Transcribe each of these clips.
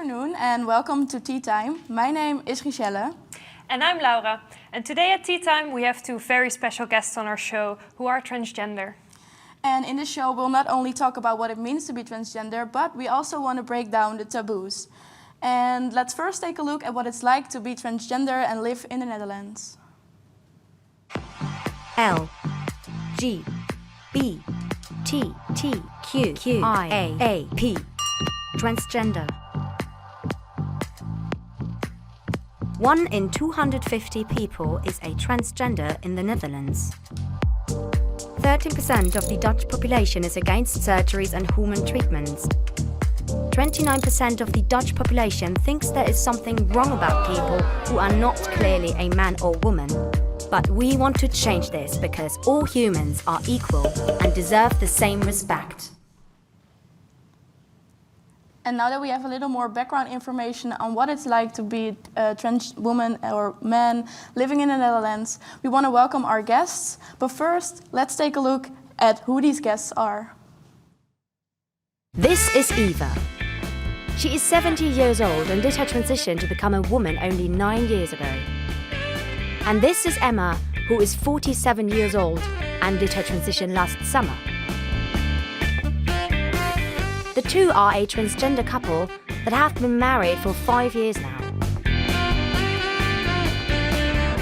afternoon and welcome to Tea Time. My name is Richelle. And I'm Laura. And today at Tea Time we have two very special guests on our show who are transgender. And in this show we'll not only talk about what it means to be transgender, but we also want to break down the taboos. And let's first take a look at what it's like to be transgender and live in the Netherlands. LGBTQ Transgender. 1 in 250 people is a transgender in the Netherlands. 13% of the Dutch population is against surgeries and hormone treatments. 29% of the Dutch population thinks there is something wrong about people who are not clearly a man or woman. But we want to change this because all humans are equal and deserve the same respect. And now that we have a little more background information on what it's like to be a trans woman or man living in the Netherlands, we want to welcome our guests. But first, let's take a look at who these guests are. This is Eva. She is 70 years old and did her transition to become a woman only 9 years ago. And this is Emma, who is 47 years old and did her transition last summer. The two are a transgender couple that have been married for 5 years now.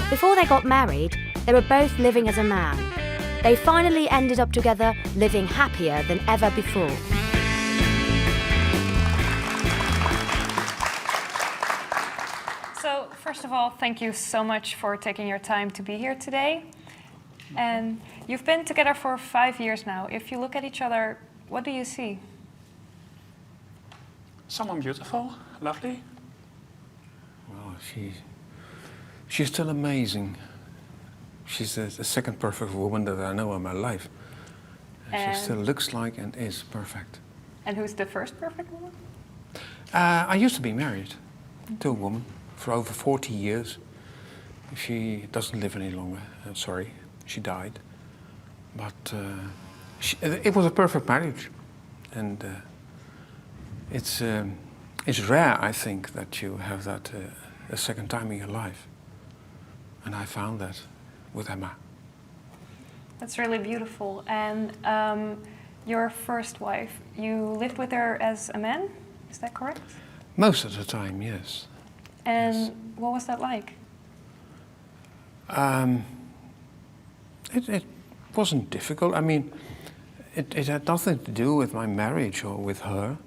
Before they got married, they were both living as a man. They finally ended up together, living happier than ever before. So first of all, thank you so much for taking your time to be here today. And you've been together for 5 years now. If you look at each other, what do you see? Someone beautiful, lovely. Well, she's still amazing. She's the second perfect woman that I know in my life. And she still looks like and is perfect. And who's the first perfect woman? I used to be married to a woman for over 40 years. She doesn't live any longer. Sorry, she died. But it was a perfect marriage. And it's rare, I think, that you have that a second time in your life. And I found that with Emma. That's really beautiful. And your first wife, you lived with her as a man, is that correct? Most of the time, yes. And yes. What was that like? It wasn't difficult. I mean, it had nothing to do with my marriage or with her.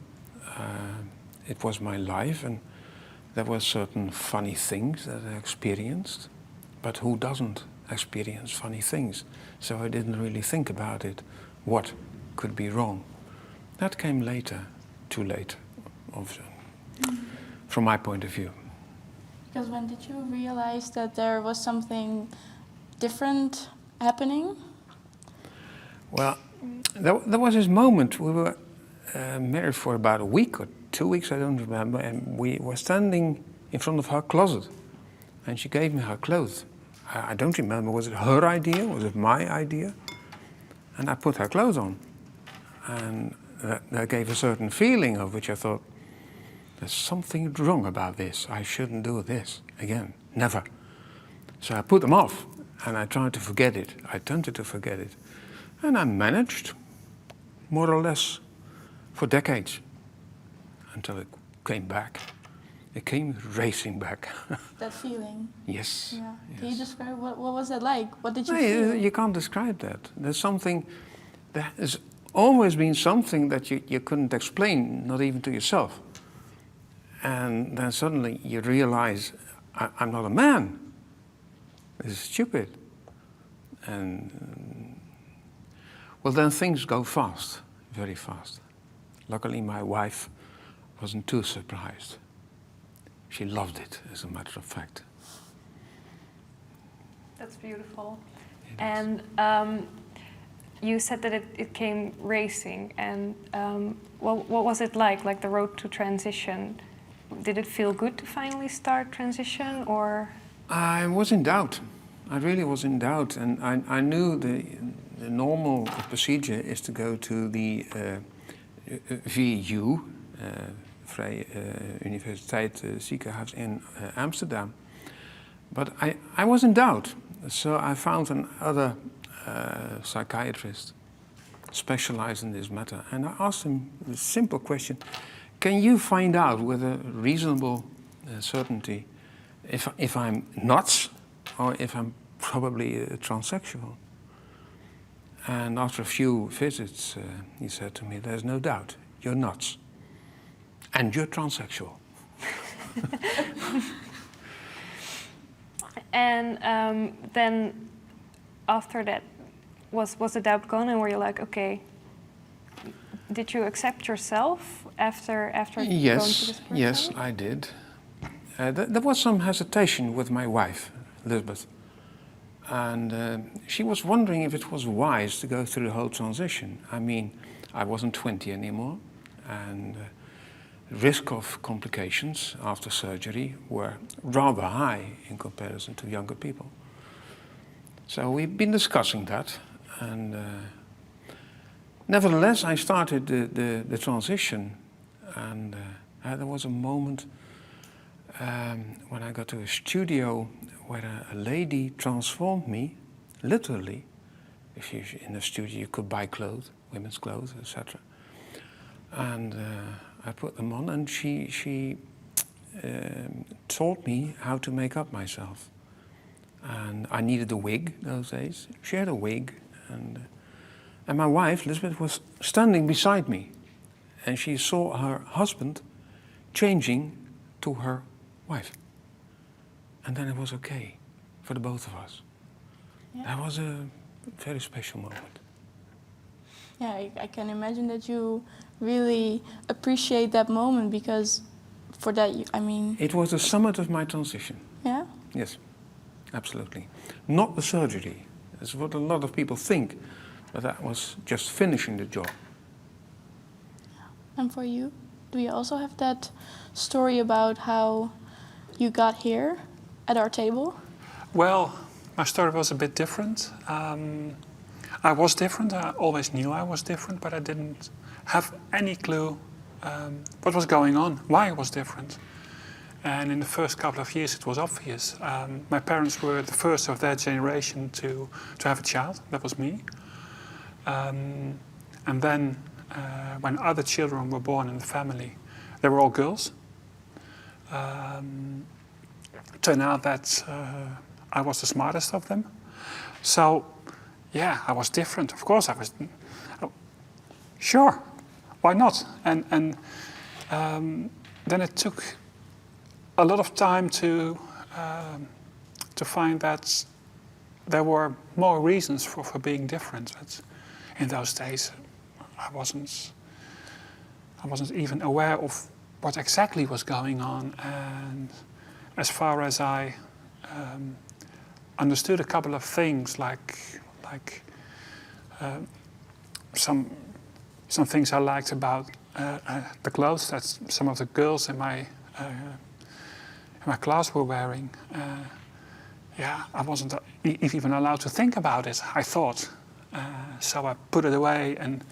It was my life, and there were certain funny things that I experienced. But who doesn't experience funny things? So I didn't really think about it, what could be wrong. That came later, too late, from my point of view. Because when did you realize that there was something different happening? Well, there was this moment. We were married for about a week or 2 weeks, I don't remember, and we were standing in front of her closet, and she gave me her clothes. I don't remember, was it her idea, was it my idea? And I put her clothes on, and that gave a certain feeling of which I thought, there's something wrong about this. I shouldn't do this again, never. So I put them off, and I tried to forget it. I attempted to forget it. And I managed, more or less, for decades, until it came back. It came racing back. That feeling? Yes. Yeah. Yes. Can you describe what was that like? What did you feel? You can't describe that. There's something, there has always been something that you couldn't explain, not even to yourself. And then suddenly you realize, I'm not a man. This is stupid. And well, then things go fast, very fast. Luckily, my wife wasn't too surprised. She loved it, as a matter of fact. That's beautiful. And you said that it came racing. And what was it like the road to transition? Did it feel good to finally start transition, or? I was in doubt. I really was in doubt, and I knew the procedure is to go to the VU, Vrije Universiteit ziekenhuis in Amsterdam. But I was in doubt, so I found another psychiatrist specialized in this matter, and I asked him the simple question: can you find out with a reasonable certainty if I'm nuts or if I'm probably transsexual? And after a few visits, he said to me, "There's no doubt, you're nuts. And you're transsexual." And then after that, was the doubt gone, and were you like, okay, did you accept yourself after going to this person? Yes, I did. There was some hesitation with my wife, Elizabeth. And she was wondering if it was wise to go through the whole transition. I mean, I wasn't 20 anymore, and risk of complications after surgery were rather high in comparison to younger people. So we've been discussing that, and nevertheless I started the transition, and there was a moment when I got to a studio where a lady transformed me, literally. If you're in a studio you could buy clothes, women's clothes, etc. And I put them on, and she taught me how to make up myself. And I needed a wig those days. She had a wig, and my wife, Elizabeth, was standing beside me, and she saw her husband changing to her wife. And then it was okay for the both of us. Yeah. That was a very special moment. Yeah, I can imagine that you really appreciate that moment, because for that, I mean... It was the summit of my transition. Yeah? Yes, absolutely. Not the surgery. That's what a lot of people think, but that was just finishing the job. And for you, do you also have that story about how you got here at our table? Well, my story was a bit different. I was different. I always knew I was different, but I didn't have any clue what was going on, why I was different. And in the first couple of years, it was obvious. My parents were the first of their generation to have a child. That was me. And then when other children were born in the family, they were all girls. Turned out that I was the smartest of them. So, yeah, I was different. Of course, I was. Sure, why not? And then it took a lot of time to find that there were more reasons for being different. But in those days, I wasn't even aware of what exactly was going on. And as far as I understood a couple of things, like some things I liked about the clothes that some of the girls in my class were wearing. Yeah, I wasn't even allowed to think about it, I thought. So I put it away, and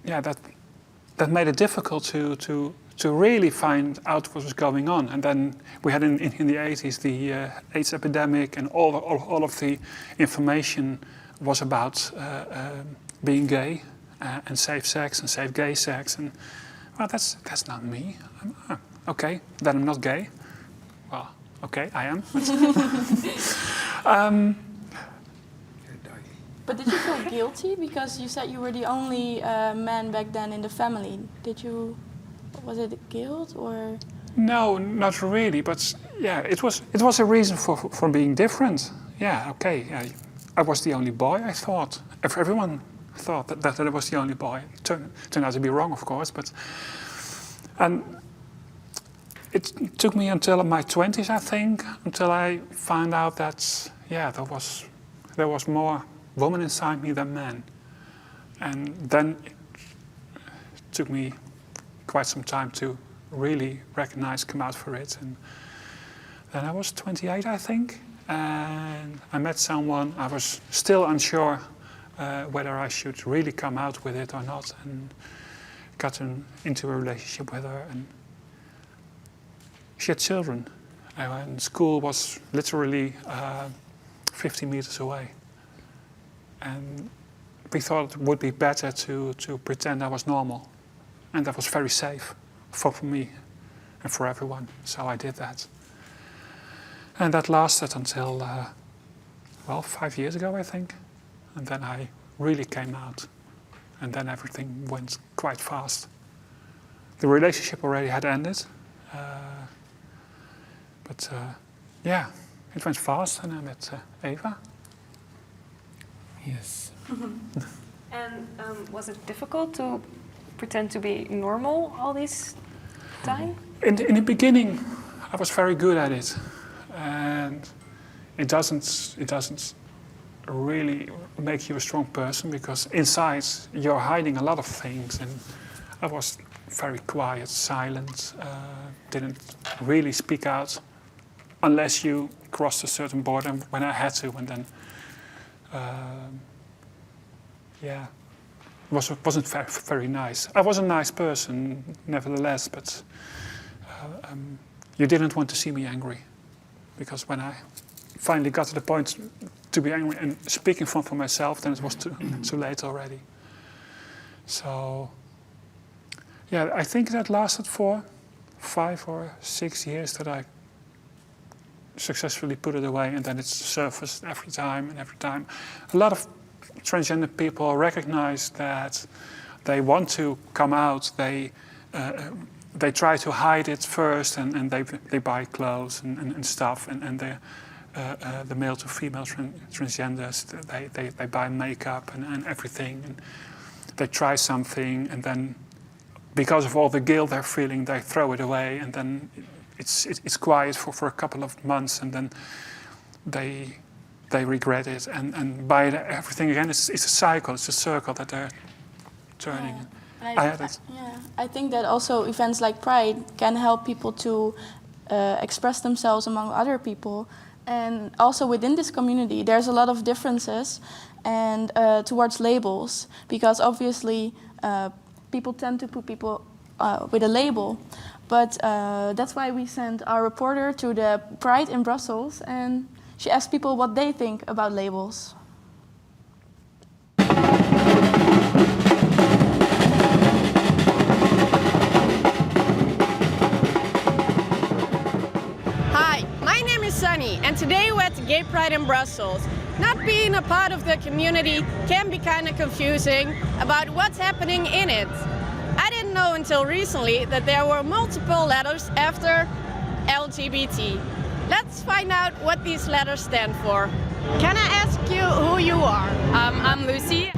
yeah, that made it difficult to really find out what was going on. And then we had in the 80s the AIDS epidemic, and all of the information was about being gay and safe sex and safe gay sex. And well, that's not me. Okay, then I'm not gay. Well, okay, I am. But did you feel guilty because you said you were the only man back then in the family? Was it guilt or? No, not really. But yeah, it was a reason for being different. Yeah, okay. I was the only boy, I thought. Everyone thought that I was the only boy. Turned out to be wrong, of course. And it took me until my 20s, I think, until I found out that yeah, there was more women inside me than men. And then it took me quite some time to really recognize, come out for it. And then I was 28, I think, and I met someone. I was still unsure whether I should really come out with it or not, and into a relationship with her, and she had children, and school was literally 50 meters away. And we thought it would be better to pretend I was normal, and that was very safe for me and for everyone. So I did that. And that lasted until, 5 years ago, I think. And then I really came out. And then everything went quite fast. The relationship already had ended. But it went fast, and I met Eva. Yes. And was it difficult to pretend to be normal all this time? In the beginning, I was very good at it, and it doesn't really make you a strong person, because inside you're hiding a lot of things. And I was very quiet, silent, didn't really speak out unless you crossed a certain border when I had to, and then wasn't very nice. I was a nice person, nevertheless, but you didn't want to see me angry, because when I finally got to the point to be angry and speaking for myself, then it was too late already. So, I think that lasted for 5 or 6 years that I successfully put it away, and then it surfaced every time. A lot of transgender people recognize that they want to come out. They try to hide it first, and they buy clothes and stuff, and the male to female transgenders, they buy makeup and everything, and they try something, and then because of all the guilt they're feeling, they throw it away, and then it's quiet for a couple of months, and then they regret it and buy everything again. It's a cycle, it's a circle that they're turning. Yeah. I think that also events like Pride can help people to express themselves among other people. And also within this community, there's a lot of differences and towards labels, because obviously people tend to put people with a label. But that's why we sent our reporter to the Pride in Brussels, and she asked people what they think about labels. Hi, my name is Sunny, and today we're at the Gay Pride in Brussels. Not being a part of the community can be kind of confusing about what's happening in it. I didn't know until recently that there were multiple letters after LGBT. Let's find out what these letters stand for. Can I ask you who you are? I'm Lucy.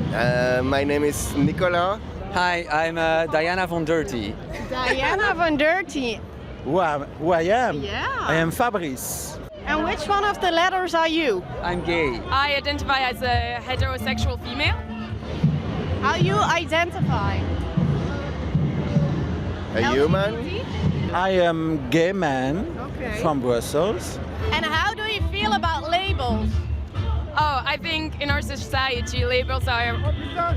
My name is Nicolas. Hi, I'm Diana von Dirty. Diana von Dirty. Who I am? Yeah. I am Fabrice. And which one of the letters are you? I'm gay. I identify as a heterosexual female. How you identify? A human. I am gay man from Brussels. And how do you feel about labels? Oh, I think in our society labels are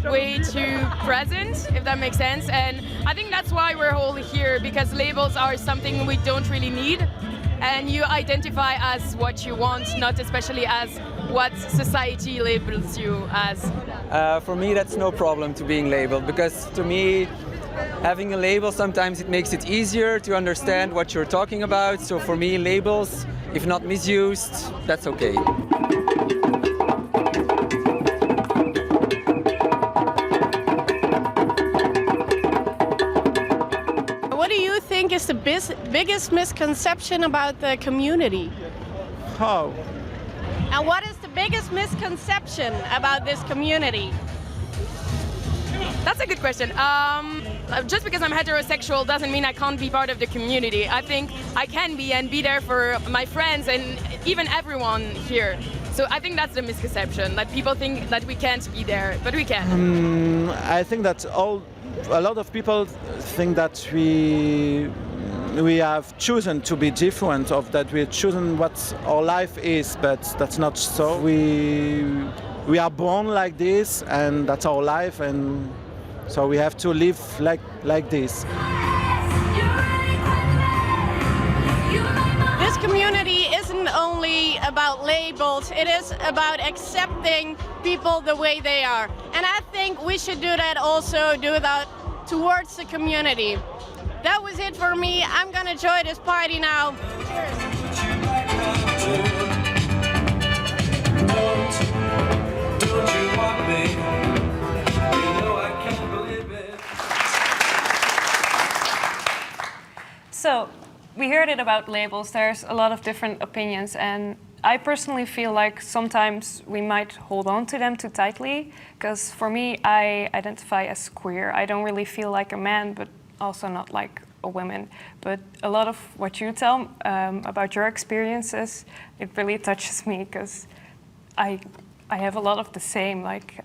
way too present, if that makes sense. And I think that's why we're all here, because labels are something we don't really need. And you identify as what you want, not especially as what society labels you as. For me, that's no problem to being labeled, because to me, having a label, sometimes it makes it easier to understand what you're talking about. So for me, labels, if not misused, that's okay. What do you think is the biggest misconception about the community? How? And what is the biggest misconception about this community? That's a good question. Just because I'm heterosexual doesn't mean I can't be part of the community. I think I can be and be there for my friends and even everyone here. So I think that's the misconception, that people think that we can't be there, but we can. I think that a lot of people think that we have chosen to be different, of that we've chosen what our life is, but that's not so. We are born like this, and that's our life, and So we have to live like this. This community isn't only about labels, it is about accepting people the way they are. And I think we should do that also, do that towards the community. That was it for me. I'm gonna join this party now. Cheers. So, we heard it about labels. There's a lot of different opinions, and I personally feel like sometimes we might hold on to them too tightly, because for me, I identify as queer. I don't really feel like a man, but also not like a woman. But a lot of what you tell about your experiences, it really touches me, because I have a lot of the same, like,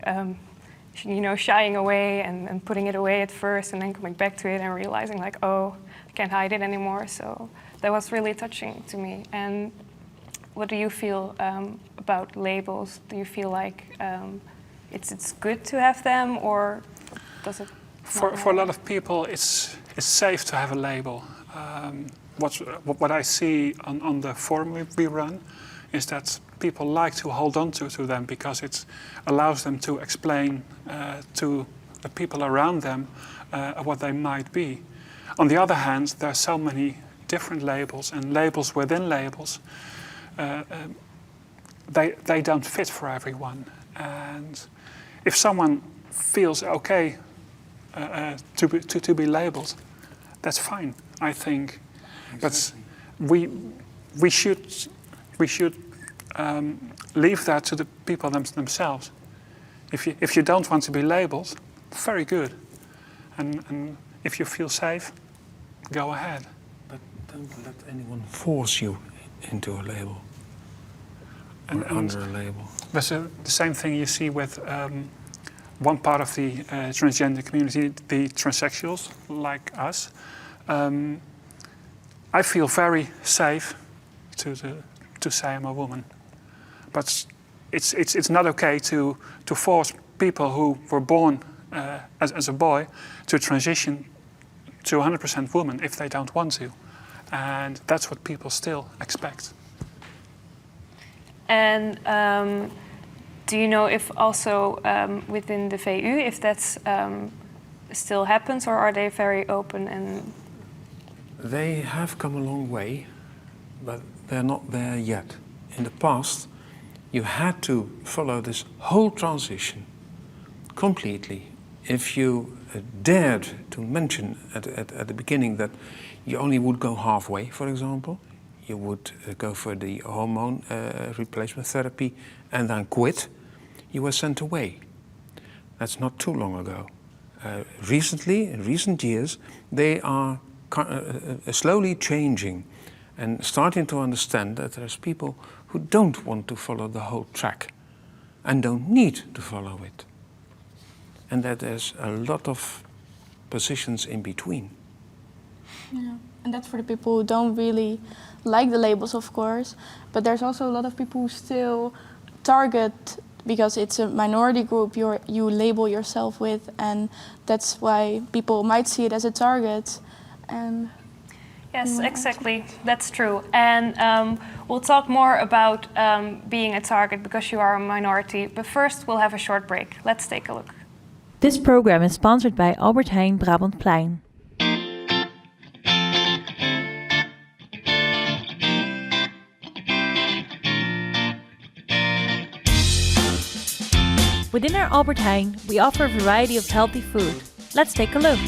you know, shying away and putting it away at first, and then coming back to it and realizing like, oh, I can't hide it anymore. So that was really touching to me. And what do you feel about labels? Do you feel like it's good to have them, or does it? For a lot of people, it's safe to have a label. What I see on the forum we run is that people like to hold on to them because it allows them to explain to the people around them what they might be. On the other hand, there are so many different labels and labels within labels. They don't fit for everyone. And if someone feels okay to be labeled, that's fine, I think. Exactly. But we should leave that to the people themselves. If you don't want to be labeled, very good. And if you feel safe, go ahead. But don't let anyone force you into a label. Or under a label. That's the same thing you see with one part of the transgender community, the transsexuals, like us. I feel very safe to say I'm a woman. But it's not okay to force people who were born as a boy to transition to 100% woman if they don't want to. And that's what people still expect. And do you know if also within the VU, if that's still happens, or are they very open and? They have come a long way, but they're not there yet. In the past, you had to follow this whole transition completely. If you dared to mention at the beginning that you only would go halfway, for example, you would go for the hormone replacement therapy and then quit, you were sent away. That's not too long ago. Recently, in recent years, they are slowly changing and starting to understand that there's people who don't want to follow the whole track and don't need to follow it. And that there's a lot of positions in between. Yeah, and that's for the people who don't really like the labels, of course, but there's also a lot of people who still target, because it's a minority group you label yourself with, and that's why people might see it as a target. And yes, exactly, that's true. And we'll talk more about being a target because you are a minority, but first we'll have a short break. Let's take a look. This program is sponsored by Albert Heijn Brabantplein. Within our Albert Heijn, we offer a variety of healthy food. Let's take a look.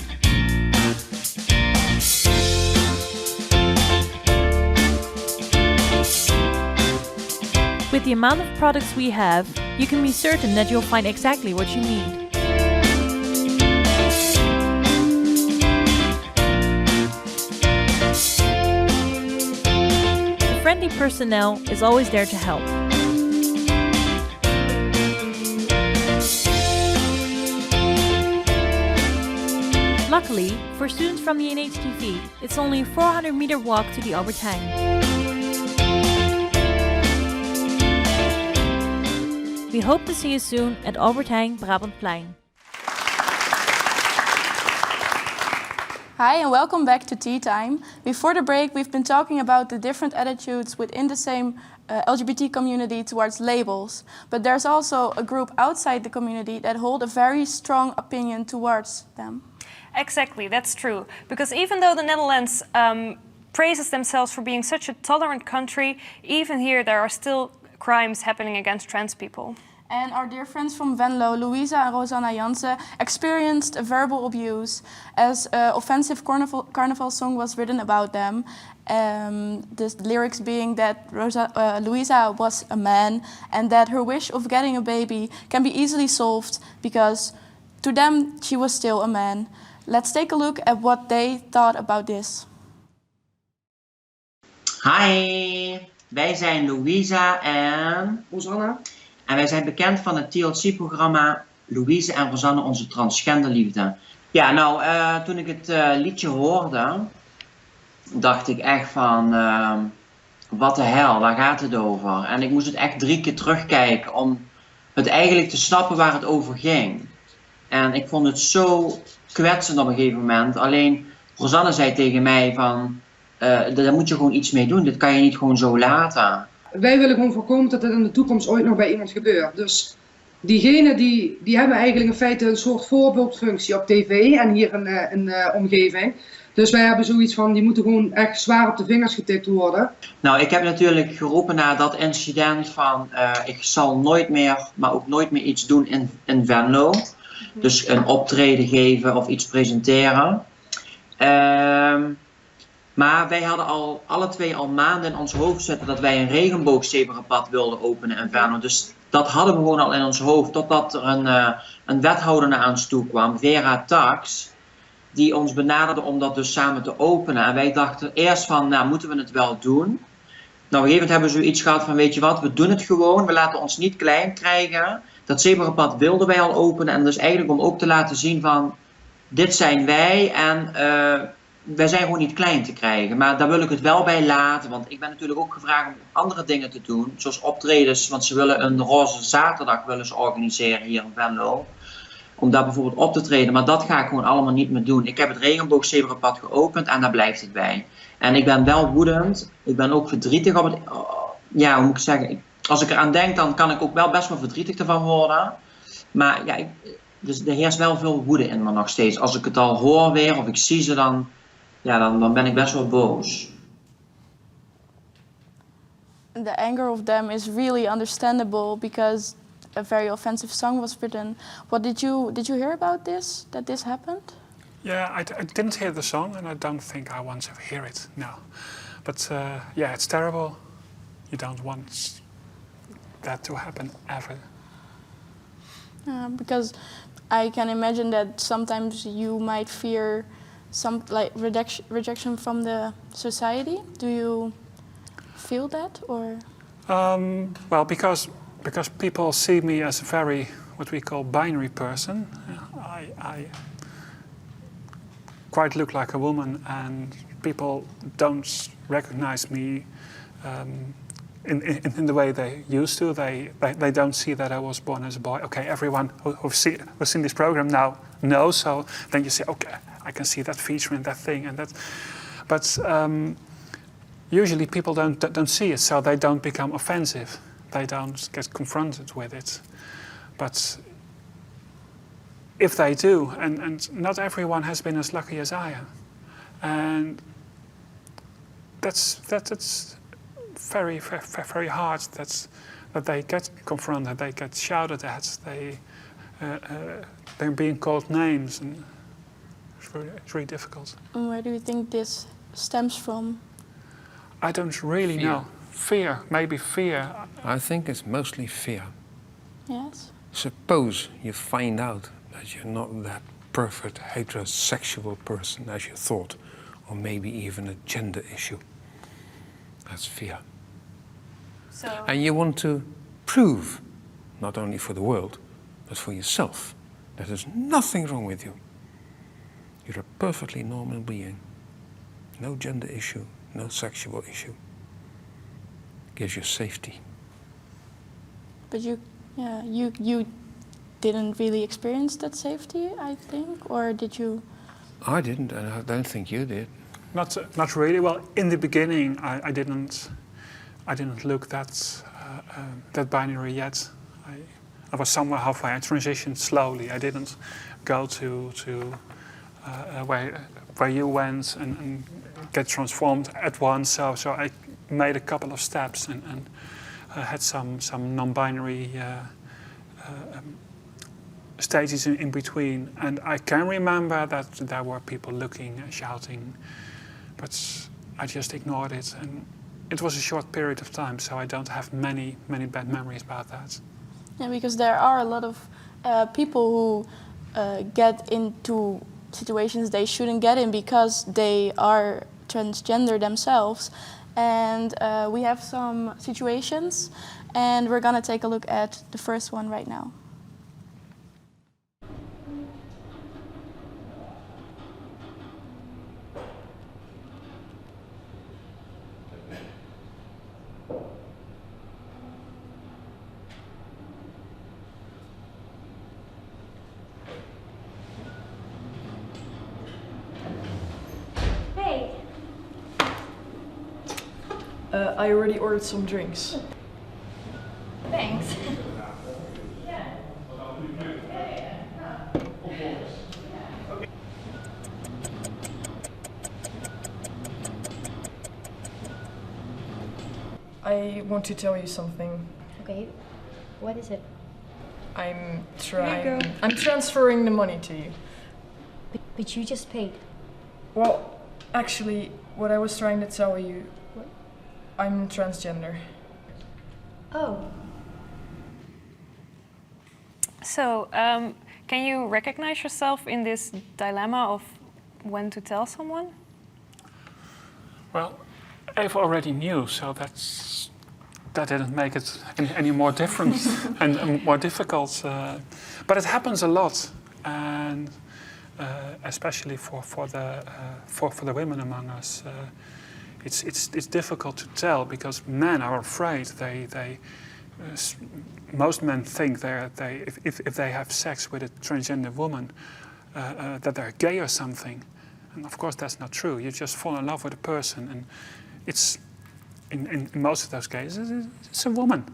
With the amount of products we have, you can be certain that you'll find exactly what you need. The friendly personnel is always there to help. Luckily, for students from the NHTV, it's only a 400-meter walk to the Albert Heijn. We hope to see you soon at Albert Heijn Brabantplein. Hi and welcome back to Tea Time. Before the break, we've been talking about the different attitudes within the same LGBT community towards labels. But there's also a group outside the community that hold a very strong opinion towards them. Exactly, that's true. Because even though the Netherlands praises themselves for being such a tolerant country, even here there are still crimes happening against trans people. And our dear friends from Venlo, Louisa and Rosanna Jansen, experienced a verbal abuse as an offensive carnival song was written about them. The lyrics being that Louisa was a man and that her wish of getting a baby can be easily solved because to them she was still a man. Let's take a look at what they thought about this. Hi, wij zijn Louisa en Rosanna. En wij zijn bekend van het TLC-programma Louise en Rosanne, onze transgenderliefde. Ja, nou, toen ik het liedje hoorde, dacht ik echt van, wat de hel, waar gaat het over? En ik moest het echt 3 keer terugkijken om het eigenlijk te snappen waar het over ging. En ik vond het zo kwetsend op een gegeven moment. Alleen, Rosanne zei tegen mij van, daar moet je gewoon iets mee doen, dit kan je niet gewoon zo laten. Wij willen gewoon voorkomen dat het in de toekomst ooit nog bij iemand gebeurt. Dus diegenen die hebben eigenlijk in feite een soort voorbeeldfunctie op tv en hier in de omgeving. Dus wij hebben zoiets van, die moeten gewoon echt zwaar op de vingers getikt worden. Nou, ik heb natuurlijk geroepen na dat incident van, ik zal nooit meer, maar ook nooit meer iets doen in Venlo. Dus een optreden geven of iets presenteren. Maar wij hadden alle twee al maanden in ons hoofd zitten dat wij een regenboogzebrapad wilden openen in Venlo. Dus dat hadden we gewoon al in ons hoofd, totdat er een wethouder naar ons toe kwam, Vera Tax, die ons benaderde om dat dus samen te openen. En wij dachten eerst van, nou, moeten we het wel doen? Nou, op een gegeven moment hebben we zoiets gehad van, weet je wat, we doen het gewoon, we laten ons niet klein krijgen. Dat zebrapad wilden wij al openen en dus eigenlijk om ook te laten zien van, dit zijn wij en wij zijn gewoon niet klein te krijgen, maar daar wil ik het wel bij laten, want ik ben natuurlijk ook gevraagd om andere dingen te doen, zoals optredens, want ze willen een roze zaterdag willen ze organiseren hier in Venlo, om daar bijvoorbeeld op te treden, maar dat ga ik gewoon allemaal niet meer doen. Ik heb het regenboogzebrapad geopend en daar blijft het bij. En ik ben wel woedend, ik ben ook verdrietig op het, ja, hoe moet ik zeggen, als ik eraan denk, dan kan ik ook wel best wel verdrietig ervan worden, maar ja, dus er heerst wel veel woede in me nog steeds. Als ik het al hoor weer, of ik zie ze dan, ja, dan ben ik best wel boos. The anger of them is really understandable because a very offensive song was written. What did you hear about this? That this happened? Yeah, I didn't hear the song, and I don't think I want to hear it now. But yeah, it's terrible. You don't want that to happen ever. Because I can imagine that sometimes you might fear some like rejection from the society. Do you feel that, or? Well, because people see me as a very, what we call, binary person. I quite look like a woman, and people don't recognize me in the way they used to. They don't see that I was born as a boy. Okay, everyone who's seen this program now knows. So then you say, okay, I can see that feature and that thing and that. But usually people don't see it, so they don't become offensive. They don't get confronted with it. But if they do, and not everyone has been as lucky as I am, and that's very hard. That they get confronted, they get shouted at, they're being called names, and it's really difficult. And where do you think this stems from? I don't really know. Fear, maybe fear. I think it's mostly fear. Yes. Suppose you find out that you're not that perfect heterosexual person as you thought, or maybe even a gender issue. That's fear. So, and you want to prove, not only for the world, but for yourself, that there's nothing wrong with you. You're a perfectly normal being. No gender issue, no sexual issue. Gives you safety. But you didn't really experience that safety, I think, or did you? I didn't, and I don't think you did. Not really. Well, in the beginning, I didn't look that binary yet. I was somewhere halfway. I transitioned slowly. I didn't go to where you went and get transformed at once. So I made a couple of steps and had some non-binary stages in between. And I can remember that there were people looking, shouting, but I just ignored it. And it was a short period of time, so I don't have many bad memories about that. Yeah, because there are a lot of people who get into situations they shouldn't get in because they are transgender themselves. And we have some situations, and we're gonna take a look at the first one right now. I already ordered some drinks. Thanks. I want to tell you something. Okay, what is it? I'm transferring the money to you. But you just paid. Well, actually, what I was trying to tell you, What? I'm transgender. Oh. So, can you recognize yourself in this dilemma of when to tell someone? Well, Eva already knew, so that didn't make it any more different and more difficult. But it happens a lot, and especially for the women among us, it's difficult to tell because men are afraid. Most men think if they have sex with a transgender woman that they're gay or something, and of course that's not true. You just fall in love with a person, and it's in most of those cases it's a woman.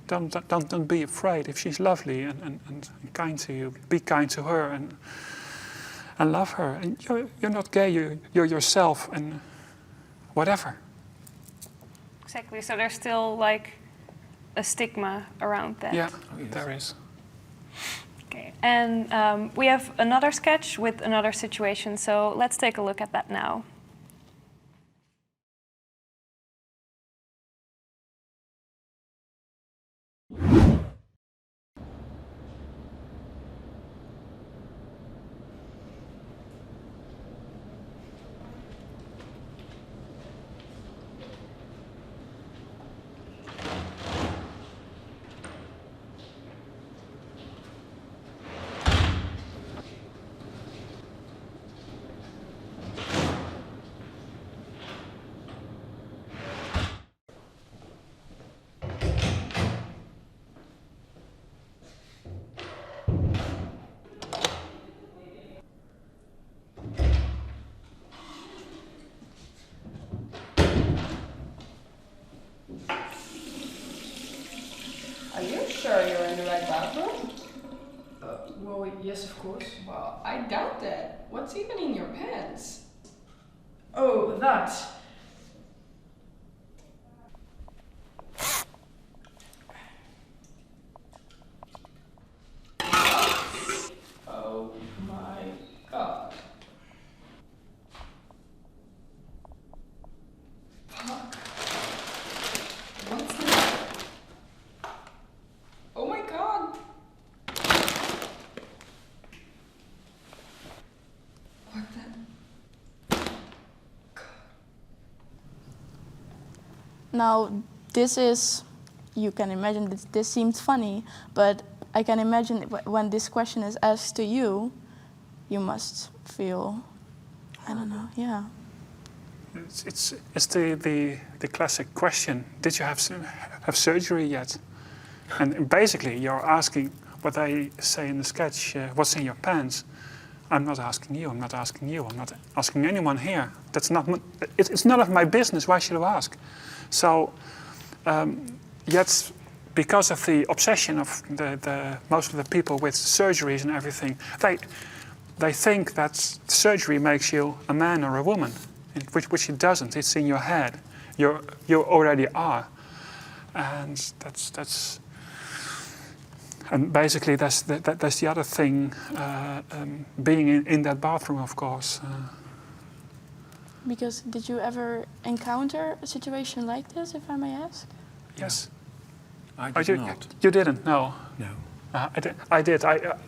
Don't be afraid. If she's lovely and kind to you, be kind to her and love her. And you're not gay. You're yourself and whatever. Exactly. So there's still like a stigma around that. Yeah, there is. Okay. And we have another sketch with another situation. So let's take a look at that now. Are you sure you're in the right bathroom? Well, yes, of course. Well, I doubt that. What's even in your pants? Oh, that. Oh my god. Fuck. What's that? Oh my god. What the? Now, this is, you can imagine this seems funny, but I can imagine when this question is asked to you, you must feel, I don't know, yeah. It's the classic question. Did you have surgery yet? And basically, you're asking what I say in the sketch. What's in your pants? I'm not asking you, I'm not asking you, I'm not asking anyone here. That's not, it's none of my business, why should I ask? So, yet, because of the obsession of most of the people with surgeries and everything, they think that surgery makes you a man or a woman, which it doesn't. It's in your head. You already are, and that's and basically that's the other thing. Being in that bathroom, of course. Because did you ever encounter a situation like this, if I may ask? Yes. I did not. You didn't? No. No. I did.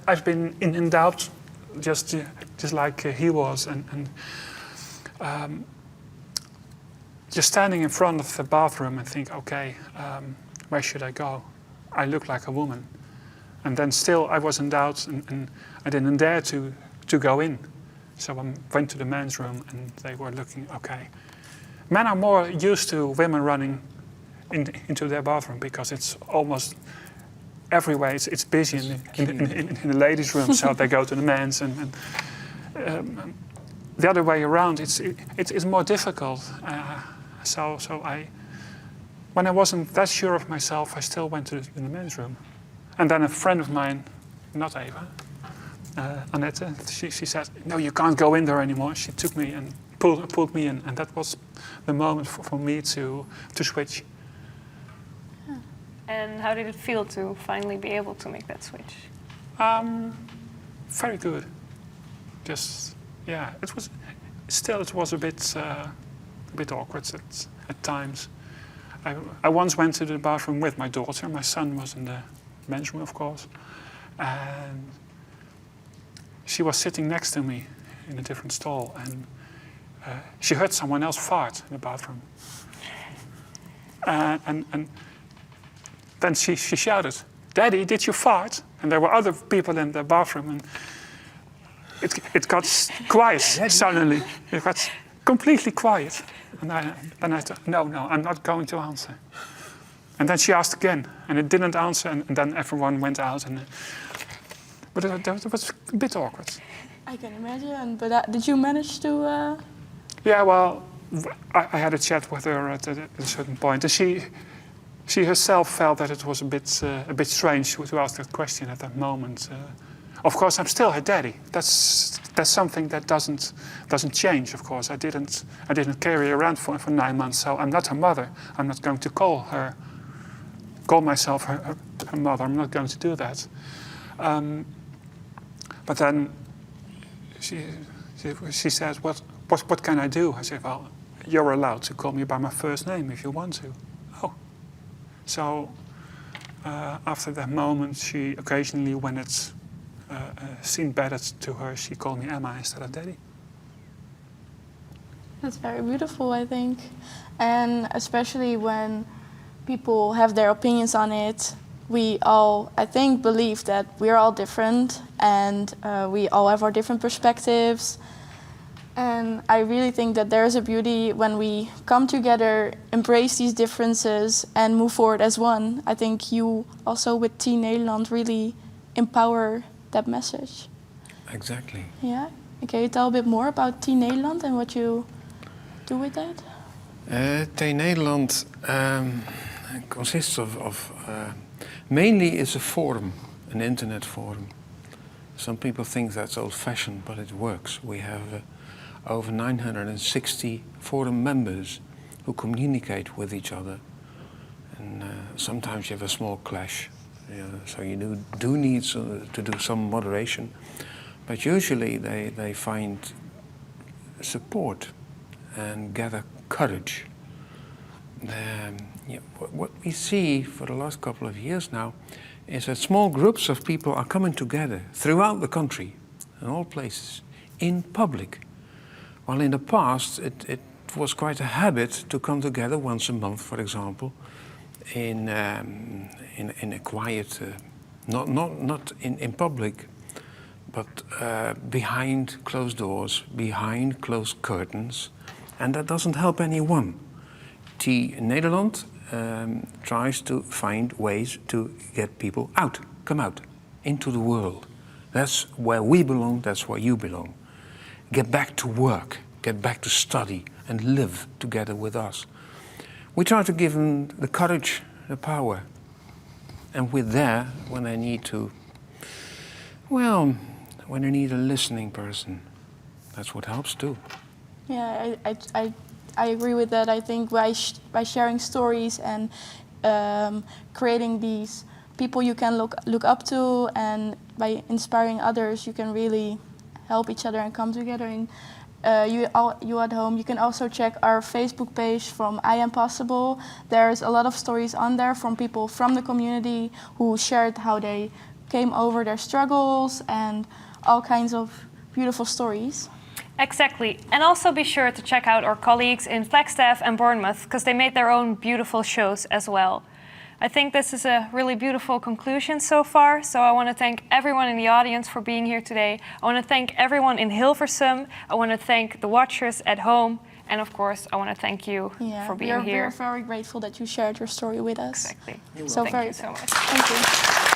I've been in doubt, just like he was, and just standing in front of the bathroom and think, okay, where should I go? I look like a woman, and then still I was in doubt, and I didn't dare to go in. So I went to the men's room, and they were looking. Okay, men are more used to women running into their bathroom because it's almost everywhere. It's busy in the ladies' room, so they go to the men's, and the other way around, it's more difficult. So when I wasn't that sure of myself, I still went to the men's room, and then a friend of mine, not Eva, Annette, she said, "No, you can't go in there anymore." She took me and pulled me in, and that was the moment for me to switch. And how did it feel to finally be able to make that switch? Very good. Just, yeah, it was a bit awkward at times. I once went to the bathroom with my daughter. My son was in the men's room, of course, and she was sitting next to me in a different stall, and she heard someone else fart in the bathroom, and then she shouted, "Daddy, did you fart?" And there were other people in the bathroom, and it got quiet suddenly. It got completely quiet. And I thought, no, I'm not going to answer. And then she asked again, and it didn't answer, and then everyone went out. But it was a bit awkward. I can imagine, but did you manage to... Yeah, well, I had a chat with her at a certain point, and she herself felt that it was a bit strange to ask that question at that moment. Of course, I'm still her daddy. That's something that doesn't change. Of course, I didn't carry her around for 9 months, so I'm not her mother. I'm not going to call myself her mother. I'm not going to do that. But then she said, "What can I do?" I said, "Well, you're allowed to call me by my first name if you want to." Oh, so after that moment, she occasionally, when it's seemed better to her, she called me Emma instead of Daddy. That's very beautiful, I think. And especially when people have their opinions on it, we all, I think, believe that we're all different, and we all have our different perspectives. And I really think that there is a beauty when we come together, embrace these differences, and move forward as one. I think you also with T-Nederland really empower that message. Exactly. Yeah. Can you tell a bit more about T-Nederland and what you do with that? T-Nederland consists of mainly it's a forum, an internet forum. Some people think that's old-fashioned, but it works. We have over 960 forum members who communicate with each other, and sometimes you have a small clash. So you do need to do some moderation, but usually they find support and gather courage. What we see for the last couple of years now is that small groups of people are coming together throughout the country, in all places, in public. While in the past it was quite a habit to come together once a month, for example, in a quiet, not in public, but behind closed doors, behind closed curtains, and that doesn't help anyone. T-Nederland tries to find ways to get people out, come out into the world, That's where we belong, that's where you belong. Get back to work, get back to study and live together with us. We try to give them the courage, the power. And we're there when they need to, well, when they need a listening person. That's what helps too. Yeah, I agree with that. I think by sharing stories and creating these people you can look up to, and by inspiring others, you can really help each other and come together. And you at home, you can also check our Facebook page from IAMPossible. There's a lot of stories on there from people from the community who shared how they came over their struggles and all kinds of beautiful stories. Exactly. And also be sure to check out our colleagues in Flagstaff and Bournemouth, because they made their own beautiful shows as well. I think this is a really beautiful conclusion so far, so I want to thank everyone in the audience for being here today. I want to thank everyone in Hilversum. I want to thank the watchers at home. And of course, I want to thank you for being here. We are very grateful that you shared your story with us. Exactly. So thank you so much. Thank you.